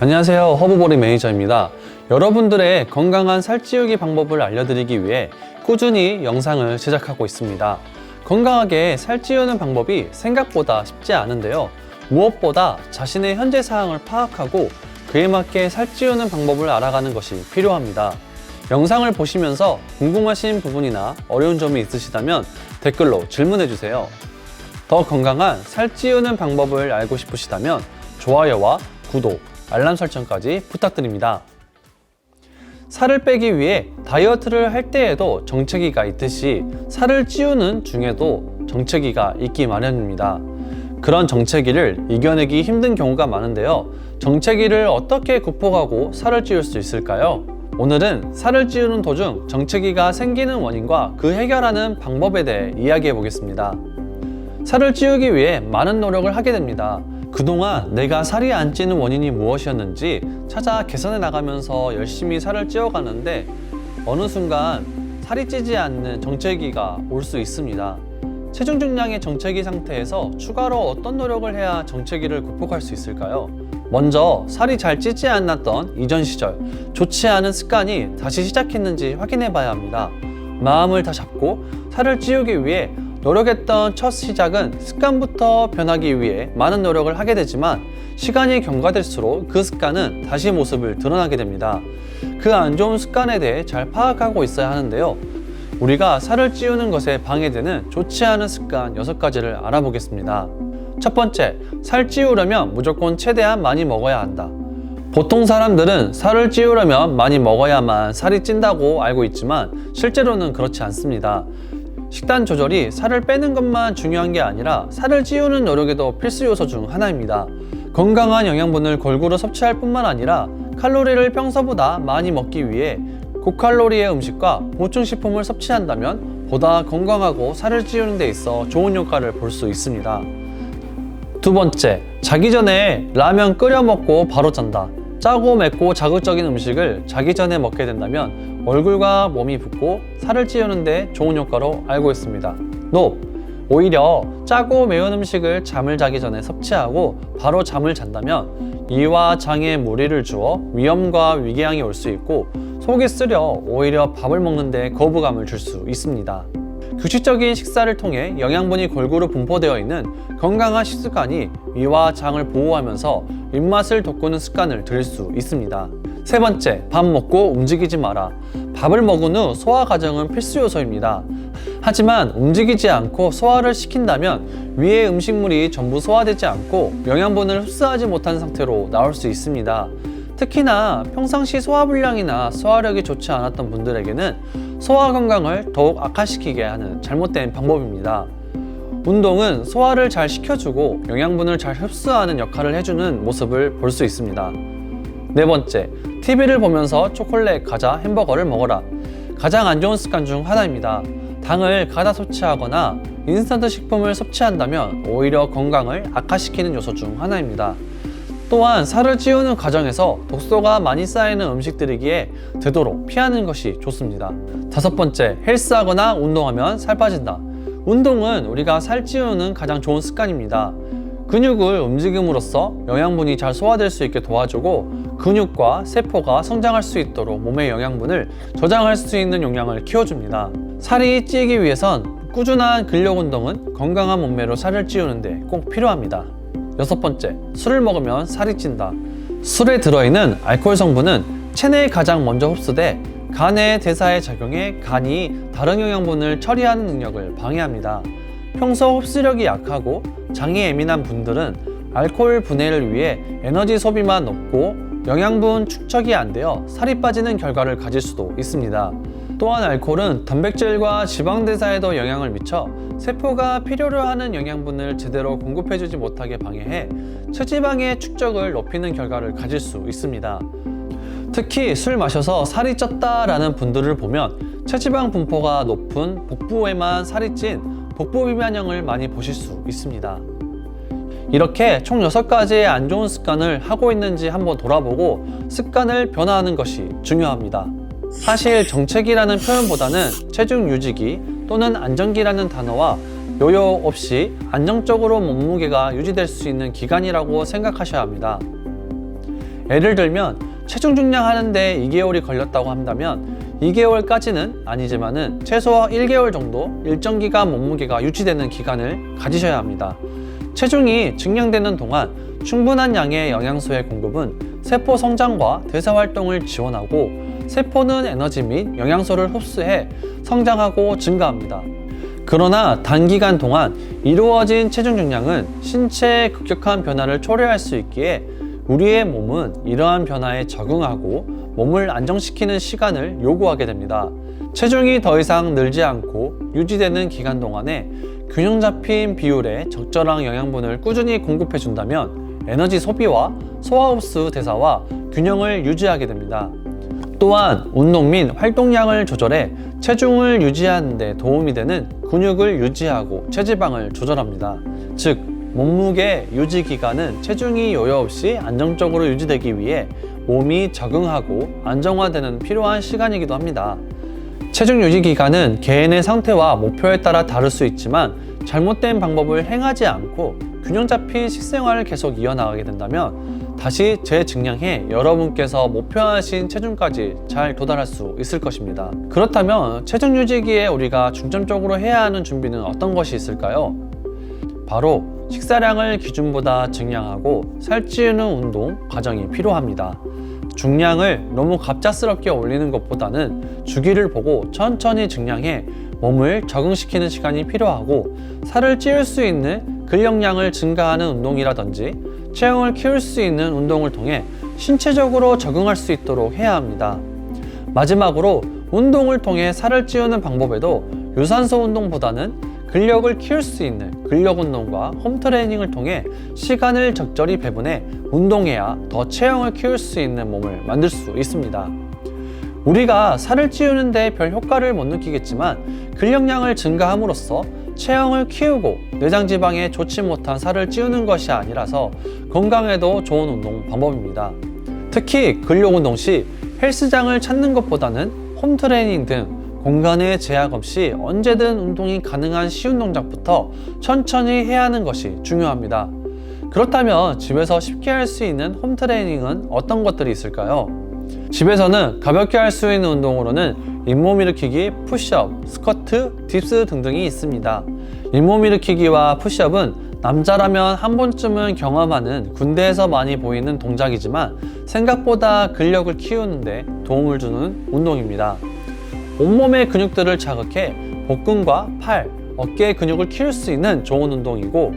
안녕하세요, 허브보리 매니저입니다. 여러분들의 건강한 살찌우기 방법을 알려드리기 위해 꾸준히 영상을 제작하고 있습니다. 건강하게 살찌우는 방법이 생각보다 쉽지 않은데요, 무엇보다 자신의 현재 상황을 파악하고 그에 맞게 살찌우는 방법을 알아가는 것이 필요합니다. 영상을 보시면서 궁금하신 부분이나 어려운 점이 있으시다면 댓글로 질문해주세요. 더 건강한 살찌우는 방법을 알고 싶으시다면 좋아요와 구독, 알람 설정까지 부탁드립니다. 살을 빼기 위해 다이어트를 할 때에도 정체기가 있듯이 살을 찌우는 중에도 정체기가 있기 마련입니다. 그런 정체기를 이겨내기 힘든 경우가 많은데요, 정체기를 어떻게 극복하고 살을 찌울 수 있을까요? 오늘은 살을 찌우는 도중 정체기가 생기는 원인과 그 해결하는 방법에 대해 이야기해 보겠습니다. 살을 찌우기 위해 많은 노력을 하게 됩니다. 그동안 내가 살이 안 찌는 원인이 무엇이었는지 찾아 개선해 나가면서 열심히 살을 찌워가는데 어느 순간 살이 찌지 않는 정체기가 올 수 있습니다. 체중 증량의 정체기 상태에서 추가로 어떤 노력을 해야 정체기를 극복할 수 있을까요? 먼저 살이 잘 찌지 않았던 이전 시절 좋지 않은 습관이 다시 시작했는지 확인해 봐야 합니다. 마음을 다 잡고 살을 찌우기 위해 노력했던 첫 시작은 습관부터 변하기 위해 많은 노력을 하게 되지만 시간이 경과될수록 그 습관은 다시 모습을 드러나게 됩니다. 그 안 좋은 습관에 대해 잘 파악하고 있어야 하는데요, 우리가 살을 찌우는 것에 방해되는 좋지 않은 습관 6가지를 알아보겠습니다. 첫 번째, 살 찌우려면 무조건 최대한 많이 먹어야 한다. 보통 사람들은 살을 찌우려면 많이 먹어야만 살이 찐다고 알고 있지만 실제로는 그렇지 않습니다. 식단 조절이 살을 빼는 것만 중요한 게 아니라 살을 찌우는 노력에도 필수 요소 중 하나입니다. 건강한 영양분을 골고루 섭취할 뿐만 아니라 칼로리를 평소보다 많이 먹기 위해 고칼로리의 음식과 보충식품을 섭취한다면 보다 건강하고 살을 찌우는 데 있어 좋은 효과를 볼 수 있습니다. 두 번째, 자기 전에 라면 끓여 먹고 바로 잔다. 짜고 맵고 자극적인 음식을 자기 전에 먹게 된다면 얼굴과 몸이 붓고 살을 찌우는 데 좋은 효과로 알고 있습니다. 노! 오히려 짜고 매운 음식을 잠을 자기 전에 섭취하고 바로 잠을 잔다면 이와 장에 무리를 주어 위염과 위궤양이 올 수 있고 속이 쓰려 오히려 밥을 먹는 데 거부감을 줄 수 있습니다. 규칙적인 식사를 통해 영양분이 골고루 분포되어 있는 건강한 식습관이 위와 장을 보호하면서 입맛을 돋구는 습관을 들일 수 있습니다. 세 번째, 밥 먹고 움직이지 마라. 밥을 먹은 후 소화 과정은 필수 요소입니다. 하지만 움직이지 않고 소화를 시킨다면 위의 음식물이 전부 소화되지 않고 영양분을 흡수하지 못한 상태로 나올 수 있습니다. 특히나 평상시 소화불량이나 소화력이 좋지 않았던 분들에게는 소화 건강을 더욱 악화시키게 하는 잘못된 방법입니다. 운동은 소화를 잘 시켜주고 영양분을 잘 흡수하는 역할을 해주는 모습을 볼 수 있습니다. 네 번째, TV를 보면서 초콜릿, 과자, 햄버거를 먹어라. 가장 안 좋은 습관 중 하나입니다. 당을 가다 섭취하거나 인스턴트 식품을 섭취한다면 오히려 건강을 악화시키는 요소 중 하나입니다. 또한 살을 찌우는 과정에서 독소가 많이 쌓이는 음식들이기에 되도록 피하는 것이 좋습니다. 다섯 번째, 헬스하거나 운동하면 살 빠진다. 운동은 우리가 살 찌우는 가장 좋은 습관입니다. 근육을 움직임으로써 영양분이 잘 소화될 수 있게 도와주고 근육과 세포가 성장할 수 있도록 몸의 영양분을 저장할 수 있는 용량을 키워줍니다. 살이 찌기 위해선 꾸준한 근력 운동은 건강한 몸매로 살을 찌우는 데 꼭 필요합니다. 여섯 번째, 술을 먹으면 살이 찐다. 술에 들어있는 알코올 성분은 체내에 가장 먼저 흡수돼 간의 대사에 작용해 간이 다른 영양분을 처리하는 능력을 방해합니다. 평소 흡수력이 약하고 장이 예민한 분들은 알코올 분해를 위해 에너지 소비만 높고 영양분 축적이 안 되어 살이 빠지는 결과를 가질 수도 있습니다. 또한 알코올은 단백질과 지방 대사에도 영향을 미쳐 세포가 필요로 하는 영양분을 제대로 공급해주지 못하게 방해해 체지방의 축적을 높이는 결과를 가질 수 있습니다. 특히 술 마셔서 살이 쪘다라는 분들을 보면 체지방 분포가 높은 복부에만 살이 찐 복부 비만형을 많이 보실 수 있습니다. 이렇게 총 6가지의 안 좋은 습관을 하고 있는지 한번 돌아보고 습관을 변화하는 것이 중요합니다. 사실 정체기라는 표현보다는 체중 유지기 또는 안정기라는 단어와 요요 없이 안정적으로 몸무게가 유지될 수 있는 기간이라고 생각하셔야 합니다. 예를 들면 체중 중량하는데 2개월이 걸렸다고 한다면 2개월까지는 아니지만은 최소 1개월 정도 일정 기간 몸무게가 유지되는 기간을 가지셔야 합니다. 체중이 증량되는 동안 충분한 양의 영양소의 공급은 세포 성장과 대사 활동을 지원하고 세포는 에너지 및 영양소를 흡수해 성장하고 증가합니다. 그러나 단기간 동안 이루어진 체중 증량은 신체의 급격한 변화를 초래할 수 있기에 우리의 몸은 이러한 변화에 적응하고 몸을 안정시키는 시간을 요구하게 됩니다. 체중이 더 이상 늘지 않고 유지되는 기간 동안에 균형 잡힌 비율의 적절한 영양분을 꾸준히 공급해 준다면 에너지 소비와 소화 흡수 대사와 균형을 유지하게 됩니다. 또한 운동 및 활동량을 조절해 체중을 유지하는 데 도움이 되는 근육을 유지하고 체지방을 조절합니다. 즉 몸무게 유지 기간은 체중이 요요 없이 안정적으로 유지되기 위해 몸이 적응하고 안정화되는 필요한 시간이기도 합니다. 체중 유지 기간은 개인의 상태와 목표에 따라 다를 수 있지만 잘못된 방법을 행하지 않고 균형 잡힌 식생활을 계속 이어나가게 된다면 다시 재증량해 여러분께서 목표하신 체중까지 잘 도달할 수 있을 것입니다. 그렇다면 체중 유지기에 우리가 중점적으로 해야 하는 준비는 어떤 것이 있을까요? 바로 식사량을 기준보다 증량하고 살찌우는 운동 과정이 필요합니다. 중량을 너무 갑작스럽게 올리는 것보다는 주기를 보고 천천히 증량해 몸을 적응시키는 시간이 필요하고 살을 찌울 수 있는 근력량을 증가하는 운동이라든지 체형을 키울 수 있는 운동을 통해 신체적으로 적응할 수 있도록 해야 합니다. 마지막으로 운동을 통해 살을 찌우는 방법에도 유산소 운동보다는 근력을 키울 수 있는 근력 운동과 홈트레이닝을 통해 시간을 적절히 배분해 운동해야 더 체형을 키울 수 있는 몸을 만들 수 있습니다. 우리가 살을 찌우는데 별 효과를 못 느끼겠지만 근력량을 증가함으로써 체형을 키우고 내장 지방에 좋지 못한 살을 찌우는 것이 아니라서 건강에도 좋은 운동 방법입니다. 특히 근력 운동 시 헬스장을 찾는 것보다는 홈트레이닝 등 공간의 제약 없이 언제든 운동이 가능한 쉬운 동작부터 천천히 해야 하는 것이 중요합니다. 그렇다면 집에서 쉽게 할 수 있는 홈트레이닝은 어떤 것들이 있을까요? 집에서는 가볍게 할 수 있는 운동으로는 잇몸 일으키기, 푸시업, 스쿼트, 딥스 등등이 있습니다. 잇몸 일으키기와 푸시업은 남자라면 한 번쯤은 경험하는 군대에서 많이 보이는 동작이지만 생각보다 근력을 키우는 데 도움을 주는 운동입니다. 온몸의 근육들을 자극해 복근과 팔, 어깨의 근육을 키울 수 있는 좋은 운동이고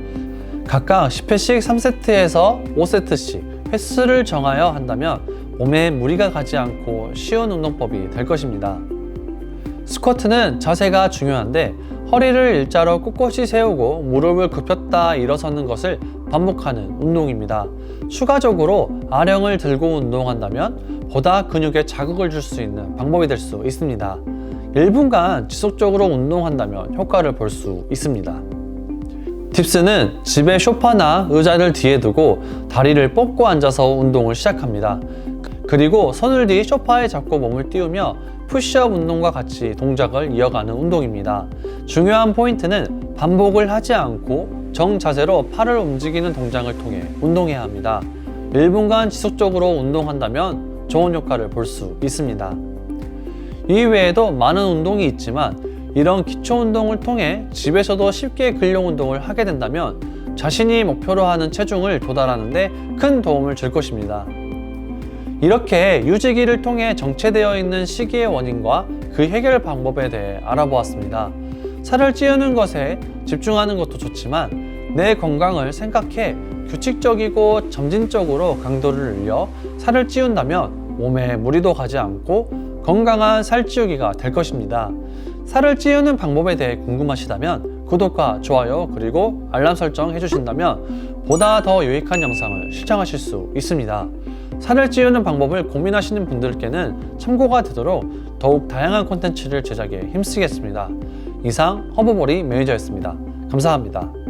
각각 10회씩 3세트에서 5세트씩 횟수를 정하여 한다면 몸에 무리가 가지 않고 쉬운 운동법이 될 것입니다. 스쿼트는 자세가 중요한데 허리를 일자로 꼿꼿이 세우고 무릎을 굽혔다 일어서는 것을 반복하는 운동입니다. 추가적으로 아령을 들고 운동한다면 보다 근육에 자극을 줄 수 있는 방법이 될 수 있습니다. 1분간 지속적으로 운동한다면 효과를 볼 수 있습니다. 딥스는 집에 소파나 의자를 뒤에 두고 다리를 뻗고 앉아서 운동을 시작합니다. 그리고 손을 뒤 소파에 잡고 몸을 띄우며 푸시업 운동과 같이 동작을 이어가는 운동입니다. 중요한 포인트는 반복을 하지 않고 정자세로 팔을 움직이는 동작을 통해 운동해야 합니다. 1분간 지속적으로 운동한다면 좋은 효과를 볼 수 있습니다. 이외에도 많은 운동이 있지만 이런 기초 운동을 통해 집에서도 쉽게 근력 운동을 하게 된다면 자신이 목표로 하는 체중을 도달하는 데 큰 도움을 줄 것입니다. 이렇게 유지기를 통해 정체되어 있는 식이의 원인과 그 해결 방법에 대해 알아보았습니다. 살을 찌우는 것에 집중하는 것도 좋지만 내 건강을 생각해 규칙적이고 점진적으로 강도를 늘려 살을 찌운다면 몸에 무리도 가지 않고 건강한 살찌우기가 될 것입니다. 살을 찌우는 방법에 대해 궁금하시다면 구독과 좋아요 그리고 알람 설정 해주신다면 보다 더 유익한 영상을 시청하실 수 있습니다. 살을 찌우는 방법을 고민하시는 분들께는 참고가 되도록 더욱 다양한 콘텐츠를 제작에 힘쓰겠습니다. 이상 허브보리 매니저였습니다. 감사합니다.